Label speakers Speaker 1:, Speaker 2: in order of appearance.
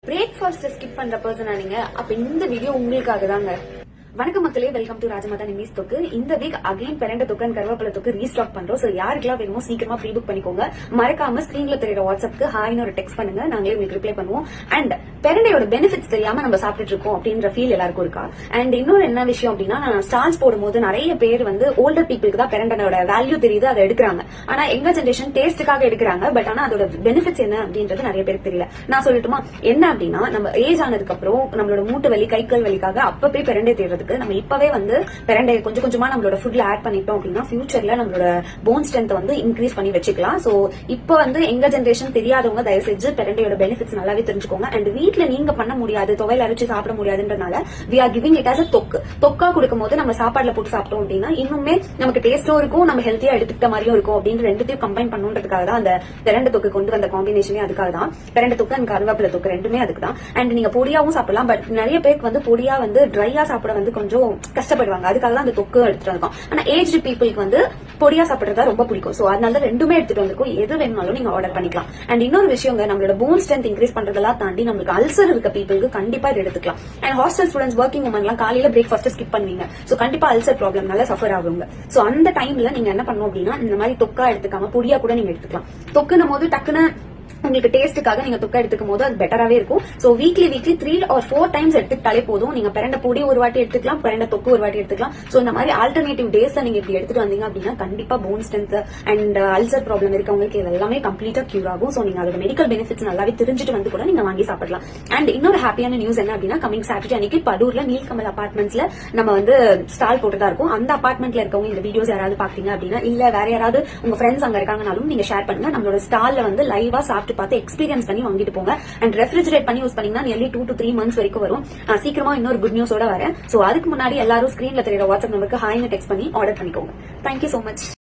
Speaker 1: Breakfast skip பண்ற பர்சனா நீங்க, அப்ப இந்த வீடியோ உங்களுக்காக தாங்க. வணக்கம் மக்களே, வெல்கம் டு ராஜமாதா நிமிஸ் தொக்கு. இந்த வீக் அகைன் பெரண்ட தொக்கு அண்ட் கருவேப்பிலை தொக்கு ரீஸ்டாக் பண்றோம். சோ யாருக்கெல்லாம் வேணுமோ சீக்கிரமா ப்ரீ புக் பண்ணிக்கோங்க. மறக்காம ஸ்கிரீன்ல தெரியுற வாட்ஸ்அப்க்கு ஹாய்னு ஒரு டெக்ஸ்ட் பண்ணுங்க, நாங்களே உங்களுக்கு ரிப்ளை பண்ணுவோம். அண்ட் பெரண்டையோட பெனிஃபிட்ஸ் தெரியாம நம்ம சாப்பிட்டு இருக்கோம் அப்படின்ற ஃபீல் எல்லாருக்கும் இருக்கா? அண்ட் இன்னொரு என்ன விஷயம் அப்படின்னா, நான் ஸ்டால்ஸ் போடும்போது நிறைய பேர் வந்து ஓல்டர் பீப்புளுக்கு தான் பெரண்டனோட வேல்யூ தெரியுது, அதை எடுக்கிறாங்க. ஆனா எங்க ஜென்ரேஷன் டேஸ்ட்டுக்காக எடுக்கிறாங்க. பட் ஆனா அதோட பெனிஃபிட்ஸ் என்ன அப்படின்றது நிறைய பேருக்கு தெரியல. நான் சொல்லட்டுமா என்ன அப்படின்னா, நம்ம ஏஜ் ஆனதுக்கு அப்புறம் நம்மளோட மூட்டு வலி, கை கால் வலிக்காக அப்பவே பெரண்டை தேடுறதுக்கு நம்ம இப்பவே வந்து பெரண்டையை கொஞ்சம் கொஞ்சமா நம்மளோட ஃபுட்ல ஆட் பண்ணிட்டோம் அப்படின்னா ஃபியூச்சர்ல நம்மளோட போன் ஸ்ட்ரென்த் வந்து இன்க்ரீஸ் பண்ணி வச்சுக்கலாம். சோ இப்போ வந்து எங்க ஜென்ரேஷன் தெரியாதவங்க தயவு செஞ்சு பெரண்டையோட பெனிஃபிட்ஸ் நல்லாவே தெரிஞ்சுக்கோங்க. அண்ட் வீட்ல நீங்க பண்ண முடியாது, துவையில அரைச்சு சாப்பிட முடியாதுன்றனால we are giving it as a தொக்கா கொடுக்கும் போது நம்ம சாப்பாடுல போட்டு சாப்பிட்டோம் அப்படின்னா இன்னுமே நமக்கு டேஸ்டும் இருக்கும், நம்ம ஹெல்த்தியா எடுத்துக்கிட்ட மாதிரியும் இருக்கும். அப்படின்னு ரெண்டுத்தையும் கம்பைன் பண்ணுன்றதுக்காக தான் அந்த பெரண்டை தொக்கு கொண்டு வந்த காம்பினேஷனே அதுக்காக தான். பெரண்டை தொக்கு அண்ட் கருவேப்பிலை தொக்கு ரெண்டுமே அதுக்கு தான். அண்ட் நீங்க பொடியாவும் சாப்பிடலாம். பட் நிறைய பேருக்கு வந்து பொடியா வந்து ட்ரையா சாப்பிட வந்து கொஞ்சம் கஷ்டப்படுவாங்க. அதுக்காக தான் அந்த தொக்கு எடுத்துட்டு இருக்கோம். ஆனா ஏஜ்டு பீப்புளுக்கு வந்து பொடியா சாப்பிடுறதா ரொம்ப பிடிக்கும். சோ அதனால ரெண்டுமே எடுத்துட்டு வந்திருக்கும். எது வேணும்னாலும் நீங்க ஆர்டர் பண்ணிக்கலாம். அண்ட் இன்னொரு விஷயம், நம்மளோட போன் ஸ்ட்ரென்த் இன்க்ரீஸ் பண்றதெல்லாம் தாண்டி நம்மளுக்கு அல்சர் இருக்க பீப்புளுக்கு கண்டிப்பா இது எடுத்துக்கலாம். And hostel students, working women எல்லாம் காலையில பிரேக்ஃபாஸ்ட் ஸ்கிப் பண்ணுவீங்க. சோ கண்டிப்பா அல்சர் ப்ராப்ளம்னால சஃபர் ஆகுங்க. சோ அந்த டைம்ல நீங்க என்ன பண்ணணும் அப்படின்னா, இந்த மாதிரி தொக்கா எடுத்துக்காம பொடியா கூட நீங்க எடுத்துக்கலாம். தொக்குனும் போது டக்குன்னு உங்களுக்கு டேஸ்ட்டுக்காக நீங்க தொக்கா எடுத்துக்கும் போது அது பெட்டராவே இருக்கும். சோ வீக்லி 3 or 4 டைம்ஸ் எடுத்துக்கிட்டாலே போதும். நீங்க பெரண்ட பொடி ஒரு வாட்டி எடுத்துக்கலாம், பெரண்ட தொக்கு ஒரு வாட்டி எடுத்துக்கலாம். சோ இந்த மாதிரி ஆல்டர்னேட்டிவ் டேஸ்ல நீங்க இப்படி எடுத்துட்டு வந்தீங்க அப்படின்னா கண்டிப்பா bone strength and ulcer problem இருக்கவங்களுக்கு இது எல்லாமே கம்ப்ளீட்டா கியூர் ஆகும். சோ நீங்க அதோட மெடிக்கல் பெனிஃபிட்ஸ் நல்லாவே தெரிஞ்சுட்டு வந்து கூட நீங்க வாங்கி சாப்பிடலாம். அண்ட் இன்னொரு ஹாப்பியான நியூஸ் என்ன அப்படின்னா, கமிங் சாட்டர்டே அன்னைக்கு படூர்ல நீல்கமல் அபார்ட்மெண்ட்ஸ்ல நம்ம வந்து ஸ்டால் போட்டுதான் இருக்கும். அந்த அபார்ட்மெண்ட்ல இருக்கவங்க இந்த வீடியோஸ் யாராவது பாத்தீங்க அப்படின்னா, இல்ல வேற யாராவது உங்க ஃப்ரெண்ட்ஸ் அங்க இருக்காங்கனாலும் நீங்க ஷேர் பண்ணுங்க. நம்மளோட ஸ்டால்ல வந்து லைவா சாப்பிட்டு பார்த்து எக்ஸ்பீரியன்ஸ் பண்ணி வாங்கிட்டு போங்க. அண்ட் ரெஃப்ரிஜரேட் பண்ணி யூஸ் பண்ணீங்கன்னா நியர்லி 2 to 3 months வரைக்கும் வரும். சீக்கிரமா இன்னொரு குட் நியூஸோட வரேன். சோ அதுக்கு முன்னாடி எல்லாரும் ஸ்கிரீன்ல தெரியுற வாட்ஸ்அப் நம்பருக்கு ஹாய்னு டெக்ஸ்ட் பண்ணி ஆர்டர் பண்ணிக்கோங்க. Thank you so much.